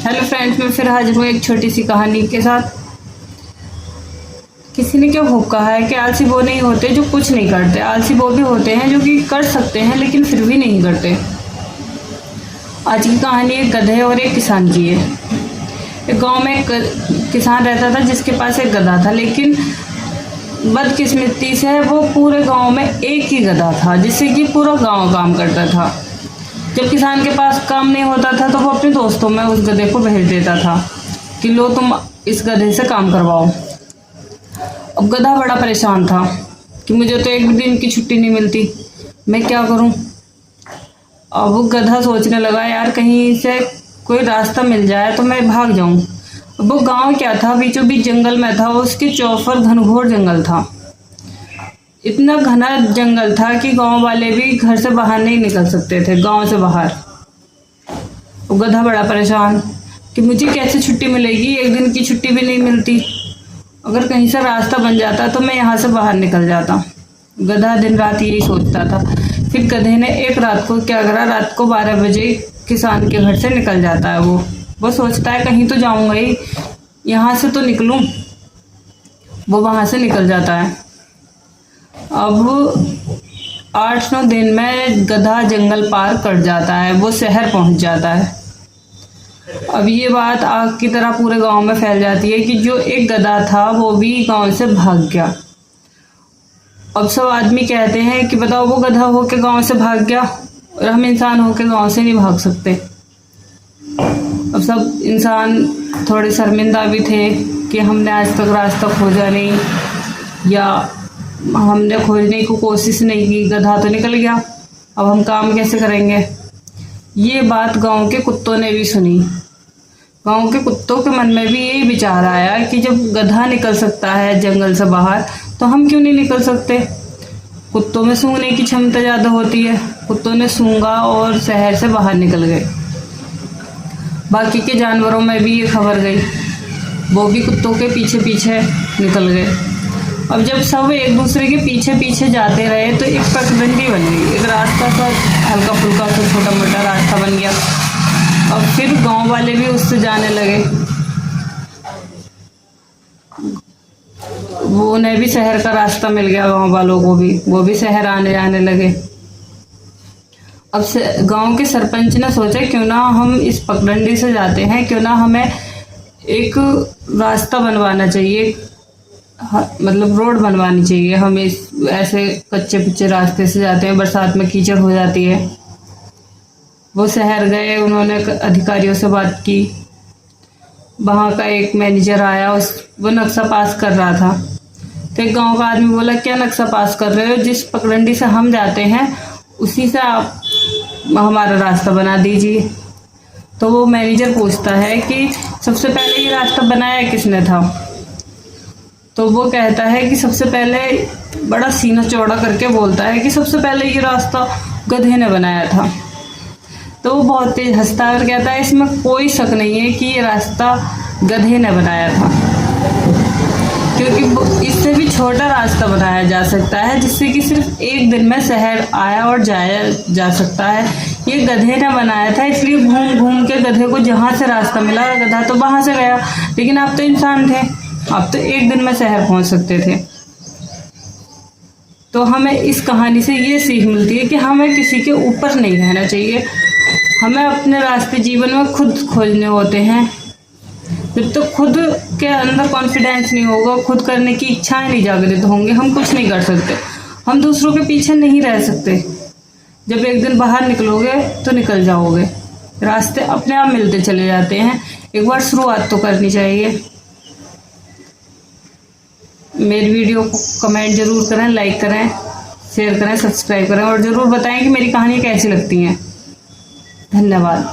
Hello friends, मैं फिर हाजिर हूँ एक छोटी सी कहानी के साथ। किसी ने क्या खूब कहा है कि आलसी वो नहीं होते जो कुछ नहीं करते, आलसी वो भी होते हैं जो कि कर सकते हैं लेकिन फिर भी नहीं करते। आज की कहानी एक गधे और एक किसान की है। एक गांव में एक किसान रहता था जिसके पास एक गधा था, लेकिन बदकिस्मती से वो पूरे गांव में एक ही गधा था जिससे कि पूरा गांव काम करता था। जब किसान के पास काम नहीं होता था तो वो अपने दोस्तों में उस गधे को भेज देता था कि लो तुम इस गधे से काम करवाओ। अब गधा बड़ा परेशान था कि मुझे तो एक भी दिन की छुट्टी नहीं मिलती, मैं क्या करूं। अब वो गधा सोचने लगा, यार कहीं से कोई रास्ता मिल जाए तो मैं भाग जाऊं। अब वो गांव क्या था, बीचों बीच जंगल में था। उसके चौफर घनघोर जंगल था। इतना घना जंगल था कि गांव वाले भी घर से बाहर नहीं निकल सकते थे, गांव से बाहर। वो गधा बड़ा परेशान कि मुझे कैसे छुट्टी मिलेगी, एक दिन की छुट्टी भी नहीं मिलती। अगर कहीं से रास्ता बन जाता तो मैं यहाँ से बाहर निकल जाता। गधा दिन रात यही सोचता था। फिर गधे ने एक रात को क्या करा, रात को 12 बजे किसान के घर से निकल जाता है। वो सोचता है कहीं तो जाऊंगा ही, यहाँ से तो निकलूं। वो वहां से निकल जाता है। अब 8-9 दिन में गधा जंगल पार कर जाता है, वो शहर पहुंच जाता है। अब ये बात आग की तरह पूरे गांव में फैल जाती है कि जो एक गधा था वो भी गांव से भाग गया। अब सब आदमी कहते हैं कि बताओ, वो गधा होके गांव से भाग गया और हम इंसान होके गांव से नहीं भाग सकते। अब सब इंसान थोड़े शर्मिंदा भी थे कि हमने आज तक रास्ता खोजा नहीं, या हमने खोजने की कोशिश नहीं की, गधा तो निकल गया, अब हम काम कैसे करेंगे। ये बात गांव के कुत्तों ने भी सुनी। गांव के कुत्तों के मन में भी यही विचार आया कि जब गधा निकल सकता है जंगल से बाहर तो हम क्यों नहीं निकल सकते। कुत्तों में सूंघने की क्षमता ज़्यादा होती है। कुत्तों ने सूंघा और शहर से बाहर निकल गए। बाकी के जानवरों में भी ये खबर गई, वो भी कुत्तों के पीछे पीछे निकल गए। अब जब सब एक दूसरे के पीछे पीछे जाते रहे तो एक पगडंडी बन गई, एक रास्ता सा हल्का फुल्का सा छोटा मोटा रास्ता बन गया। अब फिर गांव वाले भी उससे जाने लगे। वो उन्हें भी शहर का रास्ता मिल गया, गांव वालों को भी, वो भी शहर आने जाने लगे। अब से गांव के सरपंच ने सोचा क्यों ना हम इस पगडंडी से जाते हैं, क्यों ना हमें एक रास्ता बनवाना चाहिए, मतलब रोड बनवानी चाहिए। हम इस ऐसे कच्चे पिच्चे रास्ते से जाते हैं, बरसात में कीचड़ हो जाती है। वो शहर गए, उन्होंने अधिकारियों से बात की। वहाँ का एक मैनेजर आया, वो नक्शा पास कर रहा था। तो एक गांव का आदमी बोला, क्या नक्शा पास कर रहे हो, जिस पगडंडी से हम जाते हैं उसी से आप हमारा रास्ता बना दीजिए। तो वो मैनेजर पूछता है कि सबसे पहले ये रास्ता बनाया किसने था। तो वो कहता है कि सबसे पहले, बड़ा सीना चौड़ा करके बोलता है कि सबसे पहले ये रास्ता गधे ने बनाया था। तो वो बहुत तेज हंसता है और कहता है इसमें कोई शक नहीं है कि ये रास्ता गधे ने बनाया था, क्योंकि इससे भी छोटा रास्ता बनाया जा सकता है जिससे कि सिर्फ एक दिन में शहर आया और जाया जा सकता है। ये गधे ने बनाया था, इसलिए घूम घूम के गधे को जहाँ से रास्ता मिला गधा तो वहां से गया, लेकिन आप तो इंसान थे, आप तो एक दिन में शहर पहुंच सकते थे। तो हमें इस कहानी से ये सीख मिलती है कि हमें किसी के ऊपर नहीं रहना चाहिए। हमें अपने रास्ते जीवन में खुद खोजने होते हैं। जब तक खुद के अंदर कॉन्फिडेंस नहीं होगा, खुद करने की इच्छाएं नहीं जागृत होंगी, हम कुछ नहीं कर सकते। हम दूसरों के पीछे नहीं रह सकते। जब एक दिन बाहर निकलोगे तो निकल जाओगे, रास्ते अपने आप मिलते चले जाते हैं। एक बार शुरुआत तो करनी चाहिए। मेरी वीडियो को कमेंट जरूर करें, लाइक करें, शेयर करें, सब्सक्राइब करें और ज़रूर बताएं कि मेरी कहानी कैसी लगती हैं। धन्यवाद।